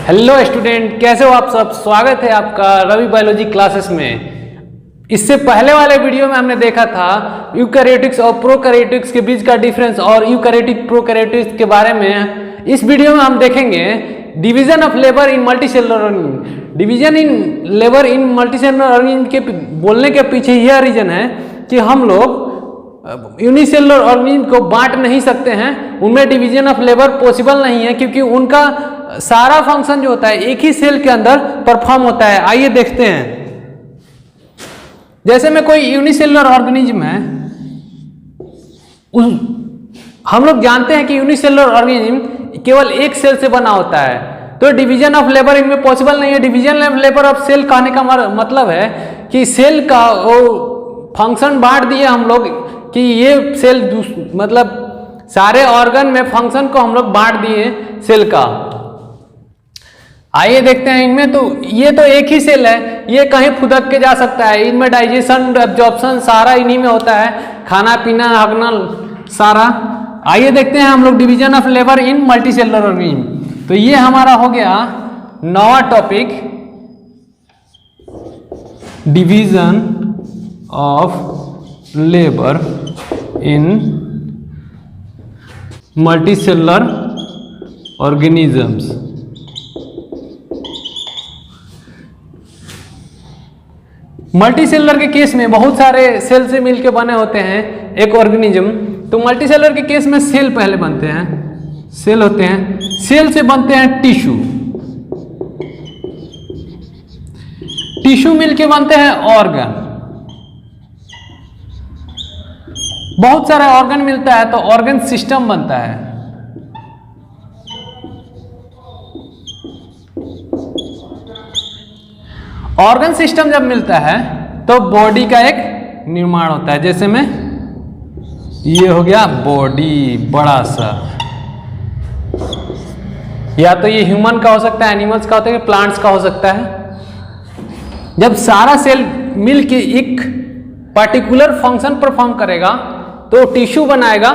Hello student, कैसे हो आप सब। स्वागत है आपका रवि बायोलॉजी क्लासेस में। इससे पहले वाले वीडियो में हमने देखा था यूकैरियोटिक्स और प्रोकैरियोटिक्स के बीच का डिफरेंस और यूकैरियोटिक प्रोकैरियोटिक्स के बारे में। इस वीडियो में हम देखेंगे division of labour in multicellular organism. Division in labour in multicellular organism के बोलने के पीछे यह रीजन है कि हम लोग यूनिसेलुलर ऑर्गेनिज्म को बांट नहीं सकते हैं, उनमें डिवीजन ऑफ लेबर पॉसिबल नहीं है क्योंकि उनका सारा फंक्शन जो होता है एक ही सेल के अंदर परफॉर्म होता है। आइए देखते हैं। जैसे में कोई यूनिसेलुलर ऑर्गेनिज्म है, हम लोग जानते हैं कि यूनिसेलुलर ऑर्गेनिज्म केवल एक सेल से बना होता है, तो डिवीजन ऑफ लेबर इनमें पॉसिबल नहीं है। Division of labour of cell कहने का मतलब है कि सेल का वो फंक्शन बांट दिए हम लोग कि ये सेल मतलब सारे ऑर्गन में फंक्शन को हम लोग बांट दिए सेल का। आइए देखते हैं इनमें। तो ये तो एक ही सेल है, ये कहीं फुदक के जा सकता है। इनमें डाइजेशन एब्जॉर्प्शन सारा इन्हीं में होता है, खाना पीना हगना सारा। आइए देखते हैं हम लोग division of labour in multicellular organism. तो ये हमारा हो गया नवा topic, division of labour in multicellular organisms. Multicellular के केस में बहुत सारे सेल से मिलकर बने होते हैं एक ऑर्गेनिज्म। तो मल्टीसेलुलर के केस में सेल पहले बनते हैं, सेल होते हैं, सेल से बनते हैं टिश्यू, टिश्यू मिलके बनते हैं ऑर्गन। बहुत सारा ऑर्गन मिलता है तो ऑर्गन सिस्टम बनता है। ऑर्गन सिस्टम जब मिलता है तो बॉडी का एक निर्माण होता है। जैसे में ये हो गया बॉडी बड़ा सा, या तो ये ह्यूमन का हो सकता है, एनिमल्स का होता है, प्लांट्स का हो सकता है। जब सारा सेल मिलके एक पर्टिकुलर फंक्शन परफॉर्म करेगा तो टिश्यू बनाएगा,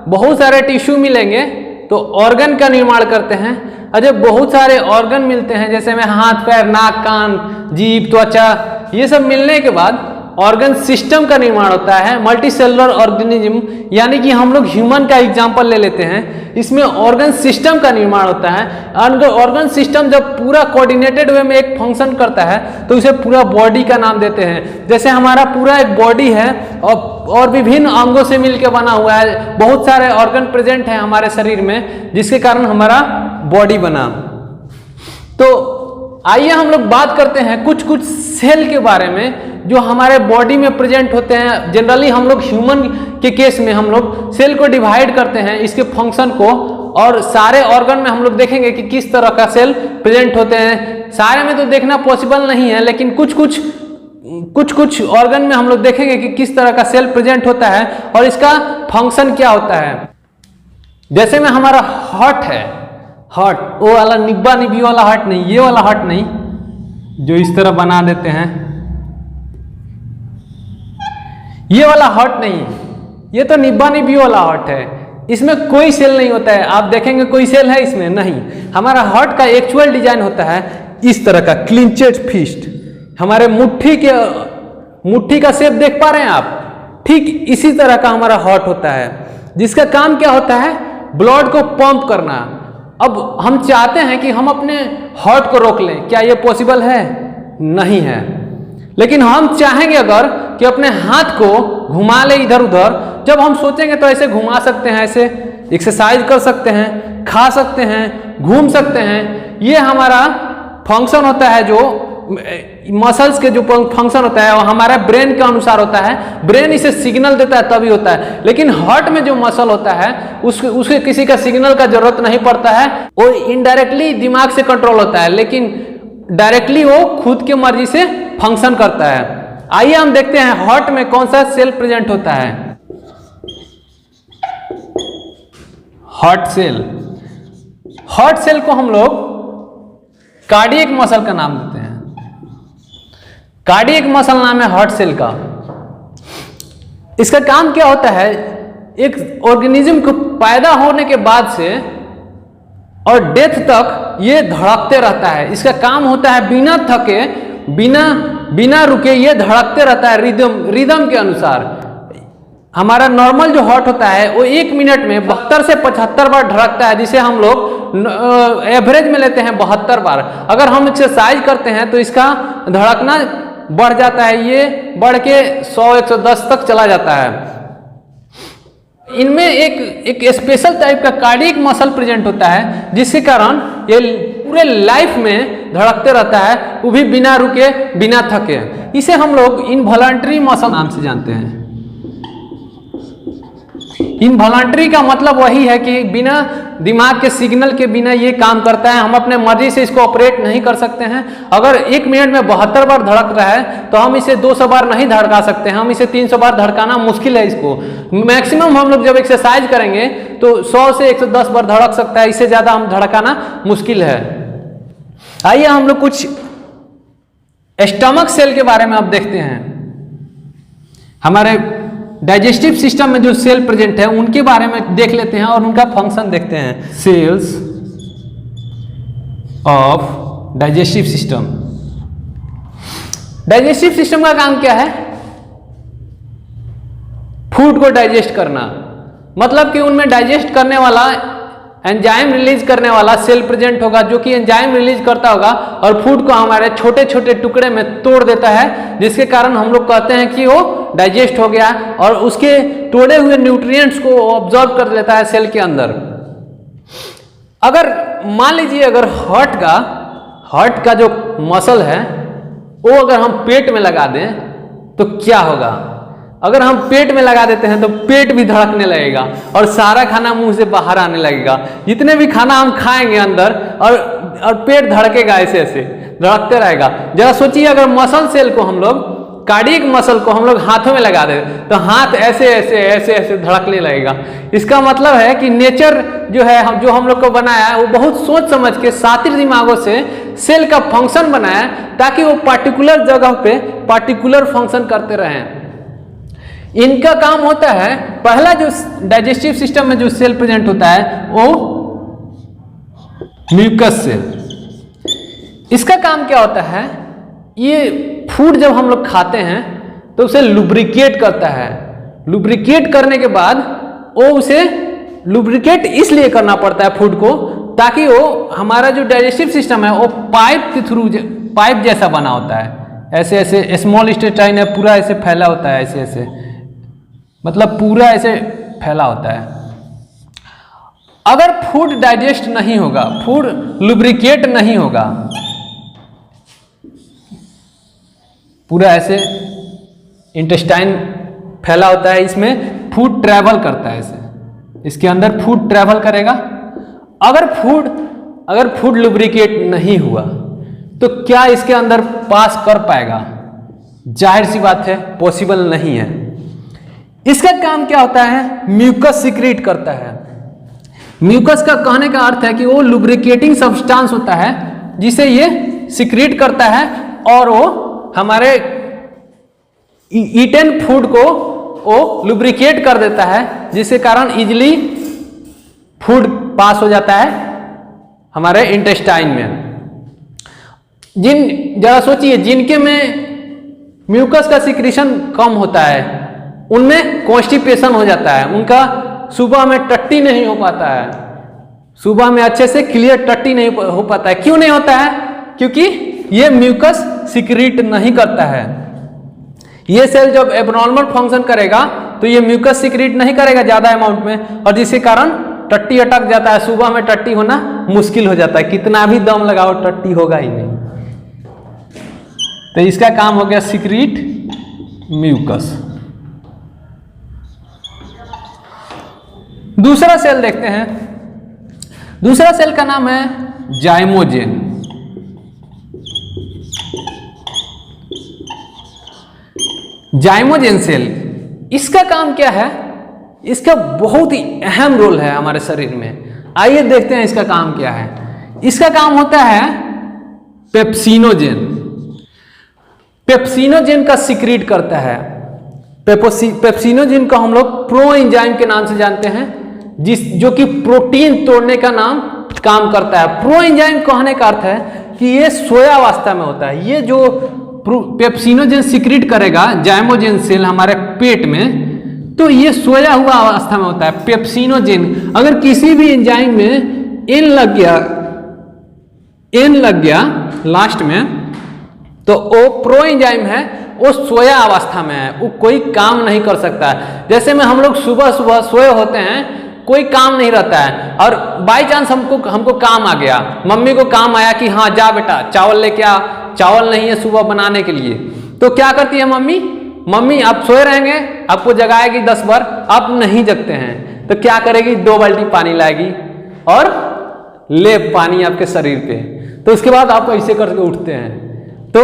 बहुत सारे टिश्यू मिलेंगे तो ऑर्गन का निर्माण करते हैं। और जब बहुत सारे ऑर्गन मिलते हैं जैसे में हाथ पैर नाक कान जीभ त्वचा, ये सब मिलने के बाद ऑर्गन सिस्टम का निर्माण होता है। मल्टीसेलुलर ऑर्गेनिज्म यानी कि हम लोग ह्यूमन का एग्जांपल ले लेते हैं, इसमें ऑर्गन सिस्टम का निर्माण होता है। ऑर्गन सिस्टम जब पूरा कोऑर्डिनेटेड वे में एक फंक्शन करता है तो उसे पूरा बॉडी का नाम देते हैं। जैसे हमारा पूरा एक बॉडी है और विभिन्न अंगों से मिलकर बना हुआ है, बहुत सारे ऑर्गन प्रेजेंट हैं हमारे शरीर में जिसके कारण हमारा बॉडी बना। तो आइए हम लोग बात करते हैं कुछ सेल के बारे में जो हमारे बॉडी में प्रेजेंट होते हैं। जनरली हम लोग ह्यूमन के केस में हम लोग सेल को डिवाइड करते हैं इसके फंक्शन को, और सारे ऑर्गन में हम लोग देखेंगे कि किस तरह का सेल प्रेजेंट होते हैं। सारे में तो देखना पॉसिबल नहीं है, लेकिन कुछ ऑर्गन में हम लोग देखेंगे कि किस तरह का सेल प्रेजेंट होता है और इसका फंक्शन क्या होता है। जैसे में हमारा हार्ट है, हार्ट वो वाला निब्बा निबी वाला हार्ट नहीं, ये वाला हार्ट नहीं जो इस तरह बना देते हैं, ये वाला हार्ट नहीं, ये तो निब्बा निबी वाला हार्ट है। इसमें कोई सेल नहीं होता है, आप देखेंगे कोई सेल है इसमें नहीं। हमारा हार्ट का एक्चुअल डिजाइन होता है इस तरह का क्लिंचेड फिस्ट। हमारे मुट्ठी का शेप देख पा रहे हैं आप, ठीक इसी तरह का हमारा हार्ट होता है जिसका काम क्या होता है, ब्लड को पंप करना। अब हम चाहते हैं कि हम अपने हार्ट को रोक लें, क्या ये पॉसिबल है? नहीं है। लेकिन हम चाहेंगे अगर कि अपने हाथ को घुमा ले इधर उधर, जब हम सोचेंगे तो ऐसे घुमा सकते हैं, ऐसे एक्सरसाइज कर सकते हैं, खा सकते हैं, घूम सकते हैं। ये हमारा फंक्शन होता है, जो मसल्स के जो फंक्शन होता है वो हमारा ब्रेन के अनुसार होता है। ब्रेन इसे सिग्नल देता है तभी होता है। लेकिन हार्ट में जो मसल होता है उसके किसी का सिग्नल का जरूरत नहीं पड़ता है, वो इनडायरेक्टली दिमाग से कंट्रोल होता है, लेकिन डायरेक्टली वो खुद की मर्जी से फंक्शन करता है। आइए हम देखते हैं हार्ट में कौन सा सेल प्रेजेंट होता है। हार्ट सेल, हार्ट सेल को हम लोग कार्डियक मसल का नाम देते हैं। कार्डियक मसल नाम है हार्ट सेल का। इसका काम क्या होता है, एक ऑर्गेनिज्म को पैदा होने के बाद से और डेथ तक ये धड़कते रहता है। इसका काम होता है बिना थके, बिना रुके ये धड़कते रहता है रिदम के अनुसार। हमारा नॉर्मल जो हार्ट होता है वो 1 मिनट में 72 से 75 बार धड़कता है, जिसे हम लोग एवरेज में लेते हैं 72 बार। अगर हम एक्सरसाइज करते हैं तो इसका धड़कना बढ़ जाता है, ये बढ़ के 100-110 तक चला जाता है। इनमें एक स्पेशल टाइप का कार्डियक मसल प्रेजेंट होता है, जिसके कारण ये पूरे लाइफ में धड़कते रहता है, वो भी बिना रुके बिना थके। इसे हम लोग इनवॉलंटरी मसल नाम से जानते हैं। इनवॉलंटरी का मतलब वही है कि बिना दिमाग के सिग्नल के बिना ये काम करता है। हम अपने मर्जी से इसको ऑपरेट नहीं कर सकते हैं। अगर 1 मिनट में 72 बार धड़क रहा है तो हम इसे 200 बार नहीं धड़का सकते हैं, हम इसे 300 बार धड़काना मुश्किल है। इसको मैक्सिमम हम लोग जब एक्सरसाइज करेंगे तो 100 से 110 बार धड़क सकता है, इससे ज़्यादा हम धड़काना मुश्किल है। आइए हम लोग कुछ स्टमक सेल के बारे में अब देखते हैं। हमारे डाइजेस्टिव सिस्टम में जो सेल प्रेजेंट है उनके बारे में देख लेते हैं और उनका फंक्शन देखते हैं। Cells of digestive system. Digestive system का काम क्या है? फूड को डाइजेस्ट करना, मतलब कि उनमें डाइजेस्ट करने वाला एंजाइम रिलीज करने वाला सेल प्रेजेंट होगा, जो कि एंजाइम रिलीज करता होगा और फूड को हमारे छोटे छोटे टुकड़े में तोड़ देता है, जिसके कारण हम लोग कहते हैं कि वो डाइजेस्ट हो गया और उसके तोड़े हुए न्यूट्रिएंट्स को ऑब्जॉर्व कर लेता है सेल के अंदर। अगर मान लीजिए अगर हार्ट का जो मसल है वो अगर हम पेट में लगा दें तो क्या होगा? अगर हम पेट में लगा देते हैं तो पेट भी धड़कने लगेगा और सारा खाना मुंह से बाहर आने लगेगा। जितने भी खाना हम खाएंगे अंदर और पेट धड़केगा, ऐसे ऐसे धड़कते रहेगा। जरा सोचिए अगर मसल सेल को हम लोग, कार्डियक मसल को हम लोग हाथों में लगा दे तो हाथ ऐसे ऐसे ऐसे ऐसे धड़कने लगेगा। इसका मतलब है कि नेचर जो है जो हम लोग को बनाया है वो बहुत सोच समझ के शातिर दिमागों से सेल का फंक्शन बनाया ताकि वो पार्टिकुलर जगह पे पार्टिकुलर फंक्शन करते रहें। इनका काम होता है, पहला जो डाइजेस्टिव सिस्टम में जो सेल प्रेजेंट होता है वो म्यूकस सेल। इसका काम क्या होता है? ये फूड जब हम लोग खाते हैं तो उसे लुब्रिकेट करता है। लुब्रिकेट करने के बाद वो उसे लुब्रिकेट इसलिए करना पड़ता है फूड को ताकि वो हमारा जो डाइजेस्टिव सिस्टम है वो पाइप के थ्रू पाइप जैसा बना होता है। ऐसे ऐसे स्मॉल इंटेस्टाइन है पूरा ऐसे फैला होता है, ऐसे ऐसे मतलब पूरा ऐसे फैला होता है। अगर फूड डाइजेस्ट नहीं होगा, फूड लुब्रिकेट नहीं होगा, पूरा ऐसे इंटेस्टाइन फैला होता है, इसमें फूड ट्रैवल करता है, ऐसे इसके अंदर फूड ट्रैवल करेगा। अगर फूड लुब्रिकेट नहीं हुआ तो क्या इसके अंदर पास कर पाएगा? जाहिर सी बात है पॉसिबल नहीं है। इसका काम क्या होता है? म्यूकस सिक्रीट करता है। म्यूकस का कहने का अर्थ है कि वो लुब्रिकेटिंग सब्सटेंस होता है जिसे ये सिक्रीट करता है और वो हमारे ईटेन फूड को वो लुब्रिकेट कर देता है, जिसके कारण इजिली फूड पास हो जाता है हमारे इंटेस्टाइन में। जरा सोचिए जिनके में म्यूकस का सिक्रीशन कम होता है उनमें कॉन्स्टिपेशन हो जाता है, उनका सुबह में टट्टी नहीं हो पाता है, सुबह में अच्छे से क्लियर टट्टी नहीं हो पाता है। क्यों नहीं होता है? क्योंकि ये म्यूकस सिक्रीट नहीं करता है। ये सेल जब एबनॉर्मल फंक्शन करेगा तो ये म्यूकस सिक्रीट नहीं करेगा ज्यादा अमाउंट में और जिसके कारण टट्टी अटक जाता है, सुबह में टट्टी होना मुश्किल हो जाता है। कितना भी दम लगाओ टट्टी होगा ही नहीं। तो इसका काम हो गया सिक्रीट म्यूकस। दूसरा सेल देखते हैं। दूसरा सेल का नाम है जाइमोजेन। जाइमोजेन सेल, इसका काम क्या है? इसका बहुत ही अहम रोल है हमारे शरीर में। आइए देखते हैं इसका काम क्या है। इसका काम होता है पेप्सिनोजेन। पेप्सिनोजेन का सिक्रीट करता है। पेप्सिनोजेन को हम लोग प्रो एंजाइम के नाम से जानते हैं, जो कि प्रोटीन तोड़ने का काम करता है। प्रो एंजाइम कहने का अर्थ है कि ये सोया अवस्था में होता है। ये जो पेप्सिनोजेन सिक्रीट करेगा जाइमोजेन सेल हमारे पेट में, तो ये सोया हुआ अवस्था में होता है पेप्सिनोजेन। अगर किसी भी एंजाइम में एन लग गया लास्ट में, तो वो प्रो एंजाइम है, वो सोया अवस्था में है, वो कोई काम नहीं कर सकता है। जैसे में हम लोग सुबह सुबह सोए होते हैं, कोई काम नहीं रहता है, और बाय चांस हमको काम आ गया, मम्मी को काम आया कि हाँ जा बेटा चावल लेके आ, चावल नहीं है सुबह बनाने के लिए, तो क्या करती है मम्मी आप सोए रहेंगे, आपको जगाएगी 10 बार, आप नहीं जगते हैं, तो क्या करेगी, 2 बाल्टी पानी लाएगी और ले पानी आपके शरीर पे, तो उसके बाद आप ऐसे करके उठते हैं। तो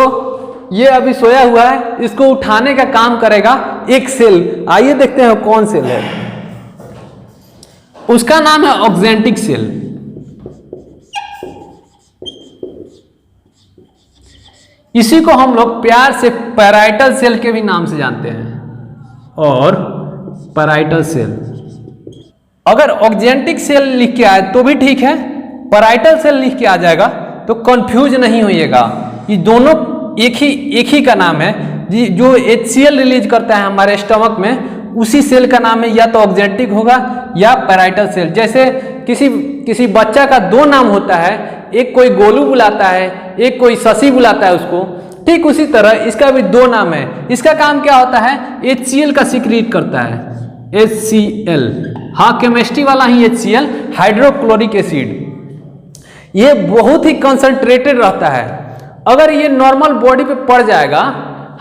ये अभी सोया हुआ है, इसको उठाने का काम करेगा एक सेल। आइए देखते हैं कौन सेल है, उसका नाम है ऑक्जेंटिक सेल। इसी को हम लोग प्यार से पैराइटल सेल के भी नाम से जानते हैं, और पैराइटल सेल। अगर ऑक्जेंटिक सेल लिख के आए तो भी ठीक है, पैराइटल सेल लिख के आ जाएगा तो कंफ्यूज नहीं होइएगा। ये दोनों एक ही का नाम है। जो HCl रिलीज करता है हमारे स्टमक में, उसी सेल का नाम है या तो ऑक्जेंटिक होगा या पैराइटल सेल। जैसे किसी बच्चा का 2 नाम होता है, एक कोई गोलू बुलाता है, एक कोई शशि बुलाता है उसको, ठीक उसी तरह इसका भी 2 नाम है। इसका काम क्या होता है, HCl का सिक्रीट करता है, HCl। हाँ, केमिस्ट्री वाला ही HCl, हाइड्रोक्लोरिक एसिड। ये बहुत ही कंसंट्रेटेड रहता है। अगर ये नॉर्मल बॉडी पे पड़ जाएगा,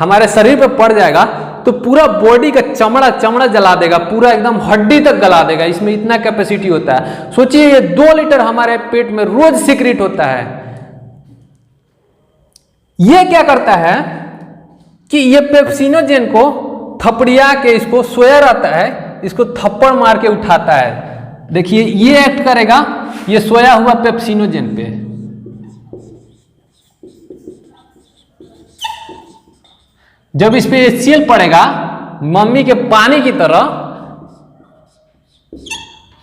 हमारे शरीर पे पड़ जाएगा, तो पूरा बॉडी का चमड़ा जला देगा, पूरा एकदम हड्डी तक गला देगा। इसमें इतना कैपेसिटी होता है। सोचिए ये 2 लीटर हमारे पेट में रोज सिक्रीट होता है। ये क्या करता है कि ये पेप्सिनोजेन को थपड़िया के इसको सोया रहता है, इसको थप्पड़ मार के उठाता है। देखिए ये एक्ट करेगा ये सोया हुआ पेप्सिनोजेन पे। जब इस पे HCl पड़ेगा मम्मी के पानी की तरह,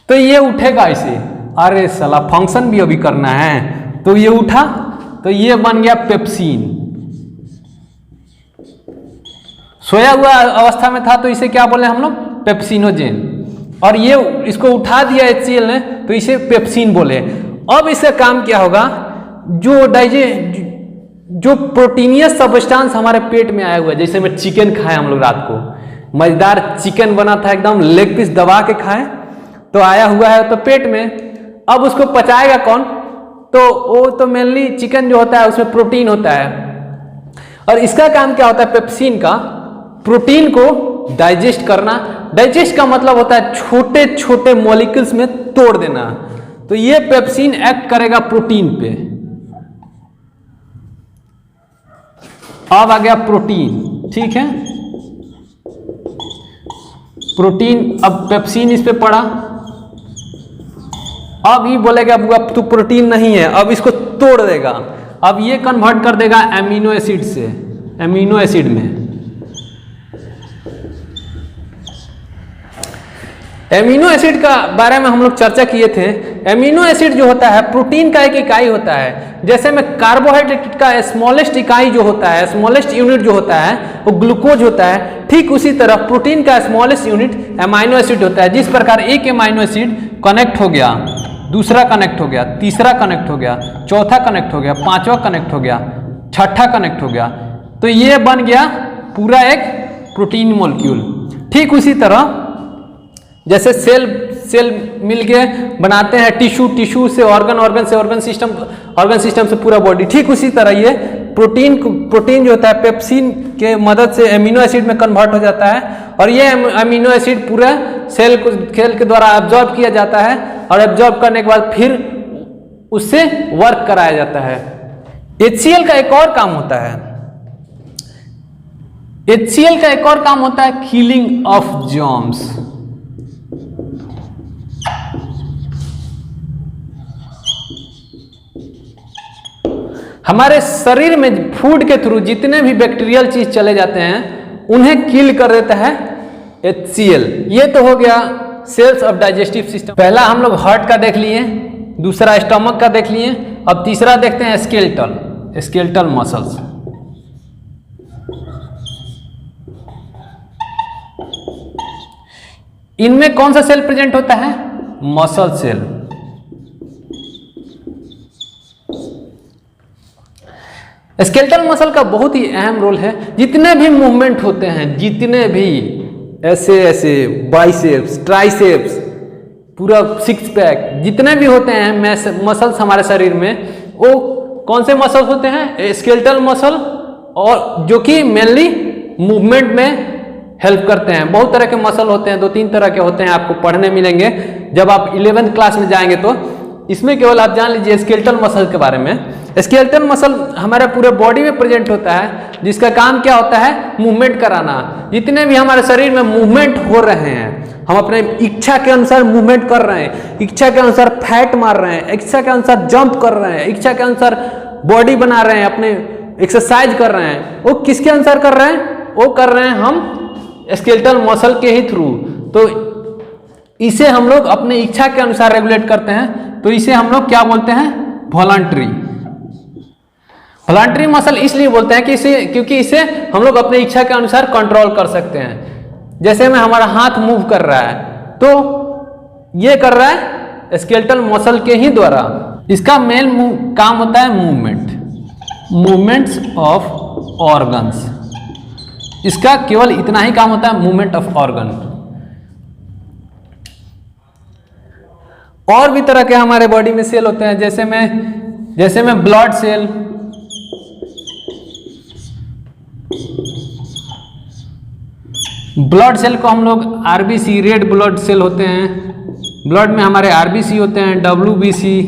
तो ये उठेगा ऐसे, अरे साला फंक्शन भी अभी करना है, तो ये उठा, तो ये बन गया पेप्सिन। सोया हुआ अवस्था में था तो इसे क्या बोले हम लोग, पेप्सिनोजेन। और ये इसको उठा दिया HCl ने, तो इसे पेप्सिन बोले। अब इसका काम क्या होगा, जो प्रोटीनियस सब्सटेंस हमारे पेट में आया हुआ है, जैसे में चिकन खाए हम लोग रात को, मजेदार चिकन बना था एकदम, लेग पीस दबा के खाए, तो आया हुआ है तो पेट में। अब उसको पचाएगा कौन, तो वो तो मेनली चिकन जो होता है उसमें प्रोटीन होता है, और इसका काम क्या होता है पेप्सिन का, प्रोटीन को डाइजेस्ट करना। डाइजेस्ट का मतलब होता है छोटे छोटे मॉलिक्यूल्स में तोड़ देना। तो ये पेप्सिन एक्ट करेगा प्रोटीन पे। अब आ गया प्रोटीन, ठीक है, प्रोटीन। अब पेप्सिन इस पे पड़ा, अब ये बोलेगा अब तो प्रोटीन नहीं है, अब इसको तोड़ देगा। अब ये कन्वर्ट कर देगा एमिनो एसिड से, एमिनो एसिड में। एमिनो एसिड का बारे में हम लोग चर्चा किए थे। एमिनो एसिड जो होता है प्रोटीन का एक इकाई होता है। जैसे में कार्बोहाइड्रेट का स्मॉलेस्ट इकाई जो होता है, स्मॉलेस्ट यूनिट जो होता है वो ग्लूकोज होता है, ठीक उसी तरह प्रोटीन का स्मॉलेस्ट यूनिट एमिनो एसिड होता है। जिस प्रकार एक एमिनो एसिड कनेक्ट हो गया, दूसरा कनेक्ट हो गया, तीसरा कनेक्ट हो गया, चौथा कनेक्ट हो गया, पांचवा कनेक्ट हो गया, छठा कनेक्ट हो गया, तो ये बन गया पूरा एक प्रोटीन मॉलिक्यूल। ठीक उसी तरह जैसे सेल मिलके बनाते हैं टिश्यू, टिश्यू से ऑर्गन, ऑर्गन से ऑर्गन सिस्टम से पूरा बॉडी, ठीक उसी तरह ये प्रोटीन जो होता है पेप्सिन के मदद से एमिनो एसिड में कन्वर्ट हो जाता है, और ये एमिनो एसिड पूरा सेल के द्वारा एब्जॉर्ब किया जाता है, और एब्जॉर्ब करने के बाद फिर उससे वर्क कराया जाता है। HCl का एक और काम होता है, HCl का एक और काम होता है किलिंग ऑफ जर्म्स। हमारे शरीर में फूड के थ्रू जितने भी बैक्टीरियल चीज चले जाते हैं उन्हें किल कर देता है HCl। ये तो हो गया सेल्स ऑफ डाइजेस्टिव सिस्टम। पहला हम लोग हार्ट का देख लिए, दूसरा स्टमक का देख लिए। अब तीसरा देखते हैं स्केलेटल मसल्स। इनमें कौन सा सेल प्रेजेंट होता है? Muscle cell. स्केलेटल मसल का बहुत ही अहम रोल है। जितने भी मूवमेंट होते हैं, जितने भी ऐसे बाइसेप्स, ट्राइसेप्स, पूरा सिक्स पैक, जितने भी होते हैं मसल्स हमारे शरीर में, वो कौन से मसल्स होते हैं? स्केलेटल मसल, और जो कि मेनली मूवमेंट में हेल्प करते हैं। बहुत तरह के मसल होते हैं, 2-3 तरह के होते हैं, आपको पढ़ने मिलेंगे जब आप 11th क्लास में जाएंगे। तो इसमें केवल आप जान लीजिए स्केलेटल मसल के बारे में। स्केलेटल मसल हमारे पूरे बॉडी में प्रेजेंट होता है, जिसका काम क्या होता है? मूवमेंट कराना। जितने भी हमारे शरीर में मूवमेंट हो रहे हैं, हम अपने इच्छा के अनुसार मूवमेंट कर रहे हैं, इच्छा के अनुसार फैट मार रहे हैं, इच्छा के अनुसार जंप कर रहे हैं, इच्छा के अनुसार बॉडी बना रहे हैं, अपने एक्सरसाइज कर रहे हैं, वो किसके अनुसार कर रहे हैं? वो कर रहे हैं हम स्केलेटल मसल के ही थ्रू। तो इसे हम लोग अपने इच्छा के अनुसार रेगुलेट करते हैं। तो इसे हम लोग क्या बोलते हैं? वॉलंटरी मसल इसलिए बोलते हैं कि क्योंकि इसे हम लोग अपने इच्छा के अनुसार कंट्रोल कर सकते हैं। जैसे में हमारा हाथ मूव कर रहा है, तो ये कर रहा है स्केलेटल मसल के ही द्वारा। इसका मेन काम होता है मूवमेंट्स ऑफ ऑर्गन्स। इसका केवल इतना ही काम होता है, मूवमेंट ऑफ ऑर्गन। और भी तरह के हमारे बॉडी में सेल होते हैं, जैसे में ब्लड सेल, को हम लोग आरबीसी, रेड ब्लड सेल होते हैं। ब्लड में हमारे आरबीसी होते हैं, डब्ल्यूबीसी,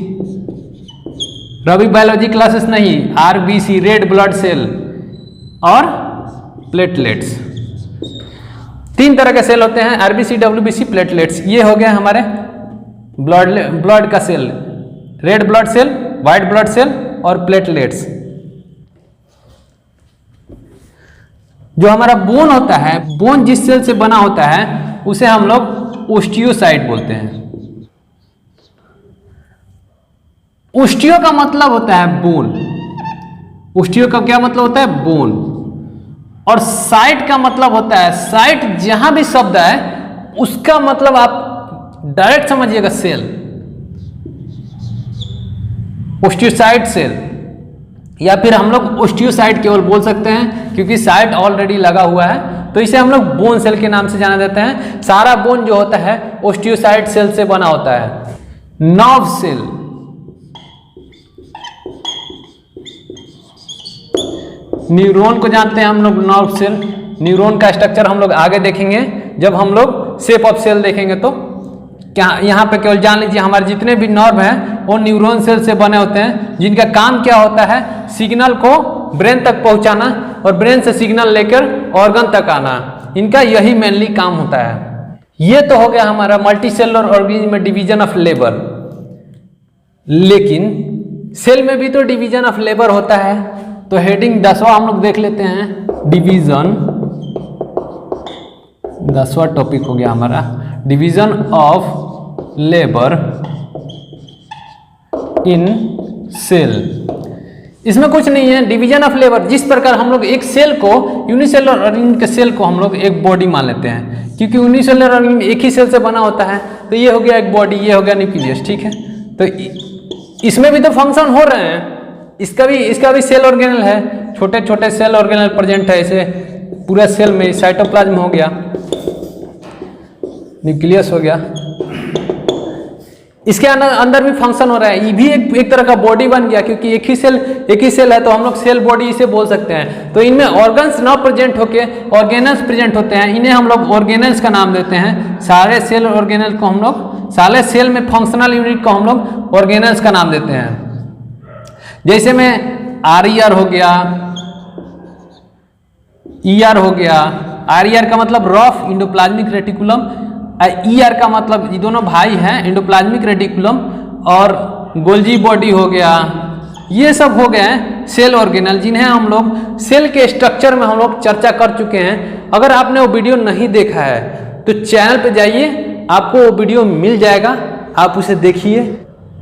रवि बायोलॉजी क्लासेस नहीं, आरबीसी रेड ब्लड सेल, और प्लेटलेट्स। 3 तरह के सेल होते हैं, आरबीसी, डब्ल्यूबीसी, प्लेटलेट्स। ये हो गया हमारे ब्लड का cell, red blood cell, white blood cell और प्लेटलेट्स। जो हमारा बोन होता है, बोन जिस सेल से बना होता है उसे हम लोग ओस्टियोसाइट बोलते हैं। ओस्टियो का मतलब होता है बोन। ओस्टियो का क्या मतलब होता है? बोन। और साइट का मतलब होता है, साइट जहां भी शब्द है उसका मतलब आप डायरेक्ट समझिएगा, सेल, ओस्टियोसाइट सेल, या फिर हम लोग ओस्टियोसाइट केवल बोल सकते हैं क्योंकि साइट ऑलरेडी लगा हुआ है, तो इसे हम लोग बोन सेल के नाम से जाना जाता है। सारा बोन जो होता है ओस्टियोसाइट सेल से बना होता है। नर्व सेल, न्यूरॉन को जानते हैं हम लोग, नर्व सेल। न्यूरॉन का स्ट्रक्चर हम लोग आगे देखेंगे जब हम लोग शेप ऑफ सेल देखेंगे। तो क्या यहाँ पे केवल जान लीजिए हमारे जितने भी नर्व हैं वो न्यूरॉन सेल से बने होते हैं, जिनका काम क्या होता है? सिग्नल को ब्रेन तक पहुंचाना और ब्रेन से सिग्नल लेकर ऑर्गन तक आना। इनका यही मेनली काम होता है। ये तो हो गया हमारा मल्टी सेलुलर ऑर्गेनिज्म में डिवीजन ऑफ लेबर। लेकिन सेल में भी तो डिवीजन ऑफ लेबर होता है। तो हेडिंग 10वां हम लोग देख लेते हैं, डिवीजन। 10वां टॉपिक हो गया हमारा division of labour in cell. इसमें कुछ नहीं है, डिवीजन ऑफ लेबर। जिस प्रकार हम लोग एक सेल को, यूनिसेलुलर ऑर्गेनिज्म के सेल को हम लोग एक बॉडी मान लेते हैं, क्योंकि यूनिसेलुलर ऑर्गेनिज्म एक ही सेल से बना होता है। तो ये हो गया एक बॉडी, ये हो गया न्यूक्लियस, ठीक है। तो इसमें भी तो फंक्शन हो रहे हैं, इसका भी सेल ऑर्गेनल है, छोटे छोटे सेल ऑर्गेनल प्रेजेंट है। इसे पूरा सेल में साइटोप्लाज्म हो गया, न्यूक्लियस हो गया, इसके अंदर भी फंक्शन हो रहा है। ये भी एक तरह का बॉडी बन गया, क्योंकि एक ही सेल है तो हम लोग सेल बॉडी इसे बोल सकते हैं। तो इनमें ऑर्गन्स ना प्रेजेंट होके ऑर्गेनल्स प्रेजेंट होते हैं, इन्हें हम लोग ऑर्गेनल्स का नाम देते हैं। सारे सेल ऑर्गेनल को हम लोग, सारे सेल में फंक्शनल यूनिट को हम लोग ऑर्गेनल्स का नाम देते हैं। जैसे में आर हो गया, ER हो गया। RER का मतलब रफ इंडोप्लाज्मिक रेटिकुलम, ER का मतलब, ये दोनों भाई हैं, इंडोप्लाज्मिक रेटिकुलम और गोल्जी बॉडी हो गया। ये सब हो गए सेल ऑर्गेनल, जिन्हें हम लोग सेल के स्ट्रक्चर में हम लोग चर्चा कर चुके हैं। अगर आपने वो वीडियो नहीं देखा है तो चैनल पे जाइए, आपको वो वीडियो मिल जाएगा, आप उसे देखिए।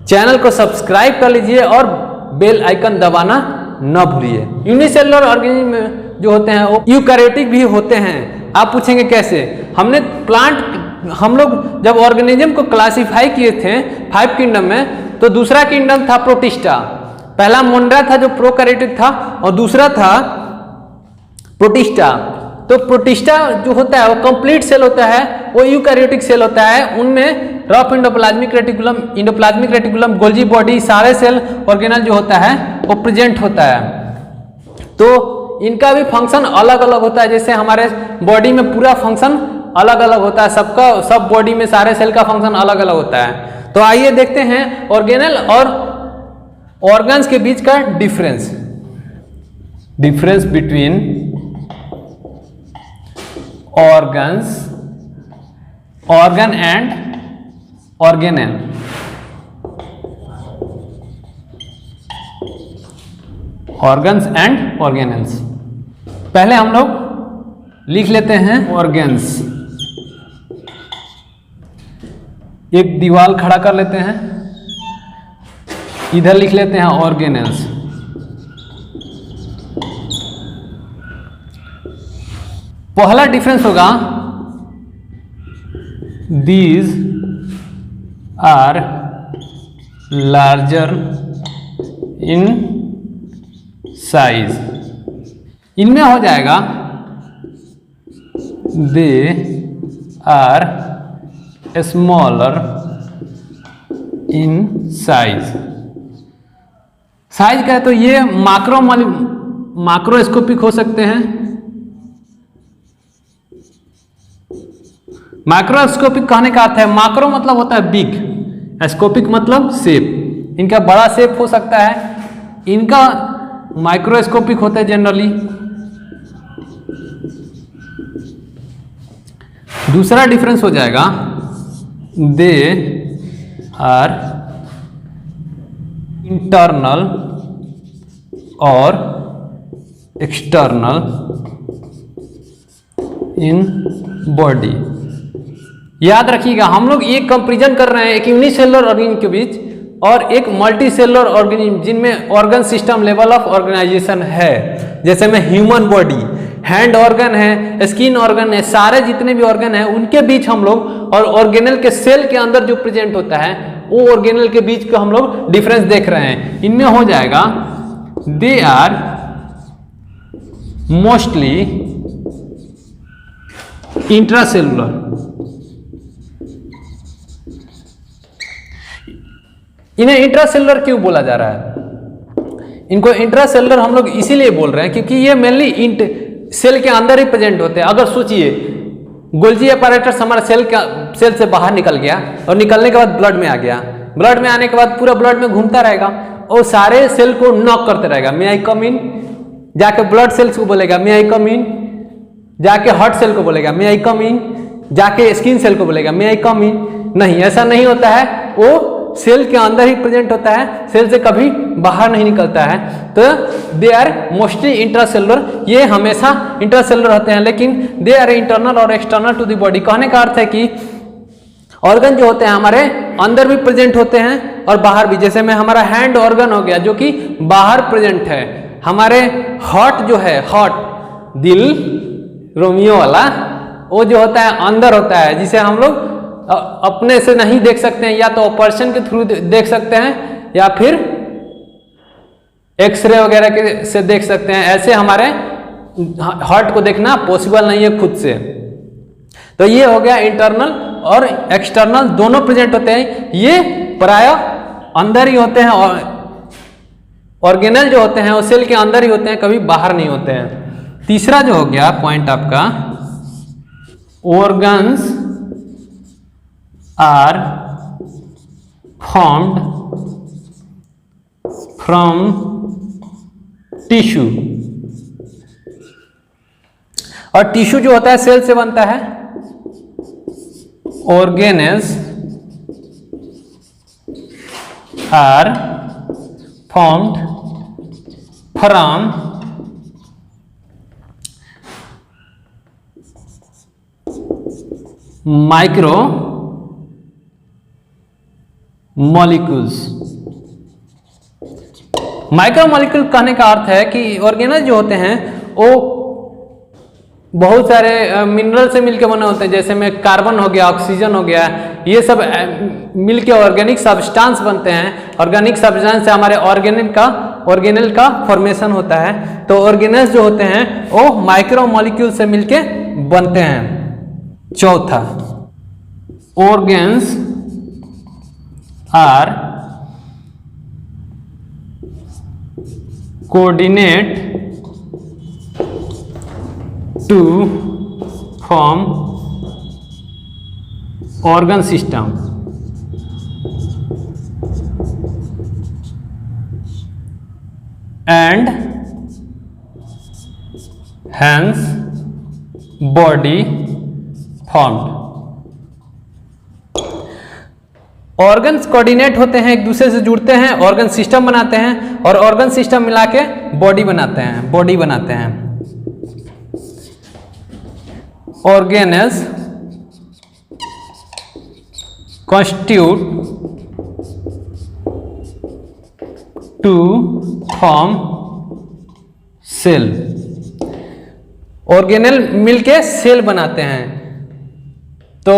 चैनल को सब्सक्राइब कर लीजिए और बेल आइकन दबाना न भूलिए। यूनिसेलुलर ऑर्गेनिज्म जो होते हैं वो यूकैरियोटिक भी होते हैं। आप पूछेंगे कैसे? हम लोग जब ऑर्गेनिज्म को क्लासिफाई किए थे 5 किंगडम में, तो दूसरा किंगडम था प्रोटिस्टा। पहला मोंडा था जो प्रोकैरियोटिक था, और दूसरा था प्रोटिस्टा। तो प्रोटिस्टा जो होता है वो कंप्लीट सेल होता है, वो यूकैरियोटिक सेल होता है। उनमें rough endoplasmic reticulum, Golgi body, सारे सेल ऑर्गेनल जो होता है वो प्रेजेंट होता है। तो इनका भी फंक्शन अलग अलग होता है। जैसे हमारे बॉडी में पूरा फंक्शन अलग अलग होता है, सब बॉडी में सारे सेल का फंक्शन अलग अलग होता है। तो आइए देखते हैं ऑर्गेनल और ऑर्गन्स के बीच का difference between organ and organelle. Organs and organelles. पहले हम लोग लिख लेते हैं ऑर्गन्स। एक दीवार खड़ा कर लेते हैं, इधर लिख लेते हैं ऑर्गेनल्स। पहला डिफरेंस होगा these are larger in size. इनमें हो जाएगा they are smaller in size. Size का है तो ये माक्रोस्कोपिक हो सकते हैं। माइक्रोस्कोपिक कहने का अर्थ है, माक्रो मतलब होता है बिग, स्कोपिक मतलब शेप। इनका बड़ा शेप हो सकता है, इनका माइक्रोस्कोपिक होता है जनरली। दूसरा डिफरेंस हो जाएगा दे आर इंटरनल और एक्सटर्नल इन बॉडी। याद रखिएगा, हम लोग ये कंपैरिजन कर रहे हैं एक यूनिसेलुलर ऑर्गेनिज्म के बीच और एक मल्टी सेलुलर ऑर्गेनिज्म जिनमें organ system level of organisation है। जैसे में ह्यूमन बॉडी, हैंड ऑर्गन है, स्किन ऑर्गन है, सारे जितने भी ऑर्गन है उनके बीच हम लोग, और ऑर्गेनल के सेल के अंदर जो प्रेजेंट होता है वो ऑर्गेनल के बीच का हम लोग डिफरेंस देख रहे हैं। इनमें हो जाएगा दे आर मोस्टली इंट्रासेलुलर। इन्हें इंट्रासेलुलर क्यों बोला जा रहा है? इनको इंट्रासेलुलर हम लोग इसीलिए बोल रहे हैं क्योंकि ये मेनली सेल के अंदर ही प्रेजेंट होते हैं। अगर सोचिए गोल्जी अपैरेटस हमारे सेल से बाहर निकल गया और निकलने के बाद ब्लड में आ गया, ब्लड में आने के बाद पूरा ब्लड में घूमता रहेगा और सारे सेल को नॉक करते रहेगा, मे आई कम इन। जाके ब्लड सेल्स को बोलेगा मे आई कम इन, जाके हार्ट सेल को बोलेगा मे आई कम इन, जाके स्किन सेल को बोलेगा मे आई कम इन। नहीं, ऐसा नहीं होता है, वो सेल के अंदर ही प्रेजेंट होता है, सेल से कभी बाहर नहीं निकलता है। तो दे आर मोस्टली इंट्रासेलुलर, ये हमेशा इंट्रासेलुलर होते हैं, लेकिन दे आर इंटरनल और एक्सटर्नल टू द बॉडी। कहने का अर्थ है कि ऑर्गन जो होते हैं हमारे अंदर भी प्रेजेंट होते हैं और बाहर भी। जैसे में हमारा हैंड ऑर्गन हो गया जो कि बाहर प्रेजेंट है। हमारे हार्ट जो है, हार्ट दिल रोमियो वाला, वो जो होता है अंदर होता है, जिसे हम लोग अपने से नहीं देख सकते हैं, या तो ऑपरेशन के थ्रू देख सकते हैं या फिर एक्सरे वगैरह के से देख सकते हैं। ऐसे हमारे हार्ट को देखना पॉसिबल नहीं है खुद से। तो ये हो गया इंटरनल और एक्सटर्नल, दोनों प्रेजेंट होते हैं। ये प्राय अंदर ही होते हैं और ऑर्गेनल जो होते हैं वो सेल के अंदर ही होते हैं, कभी बाहर नहीं होते हैं। तीसरा जो हो गया पॉइंट आपका, organs are formed from tissue, और टिश्यू जो होता है सेल से बनता है। Organelles are formed from micro molecules। Micromolecule कहने का अर्थ है कि ऑर्गेनल जो होते हैं वो बहुत सारे मिनरल से मिलकर बने होते हैं, जैसे में कार्बन हो गया, ऑक्सीजन हो गया, ये सब मिलके ऑर्गेनिक सब्सटेंस बनते हैं। ऑर्गेनिक सब्सटेंस से हमारे ऑर्गेनल का फॉर्मेशन होता है। तो ऑर्गेनल्स जो होते हैं वो माइक्रोमोलिक्यूल से मिलके बनते हैं। चौथा, organs are coordinate to form organ system and hence body formed। Organs coordinate होते हैं, एक दूसरे से जुड़ते हैं, ऑर्गन सिस्टम बनाते हैं और ऑर्गन सिस्टम मिला के बॉडी बनाते हैं। Organelles constitute to form cell। Organelle मिलके सेल बनाते हैं। तो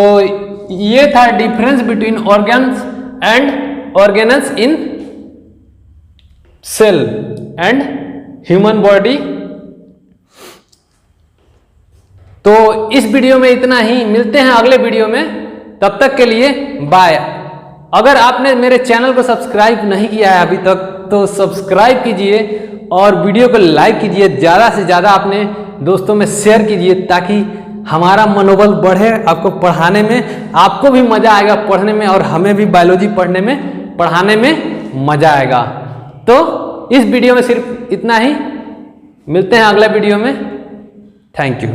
ये था difference between organs and organelles in cell and human body. तो इस वीडियो में इतना ही, मिलते हैं अगले वीडियो में, तब तक के लिए बाय। अगर आपने मेरे चैनल को सब्सक्राइब नहीं किया है अभी तक तो सब्सक्राइब कीजिए और वीडियो को लाइक कीजिए, ज़्यादा से ज़्यादा अपने दोस्तों में शेयर कीजिए ताकि हमारा मनोबल बढ़े। आपको पढ़ाने में आपको भी मज़ा आएगा पढ़ने में और हमें भी बायोलॉजी पढ़ाने में मज़ा आएगा। तो इस वीडियो में सिर्फ इतना ही, मिलते हैं अगले वीडियो में। Thank you.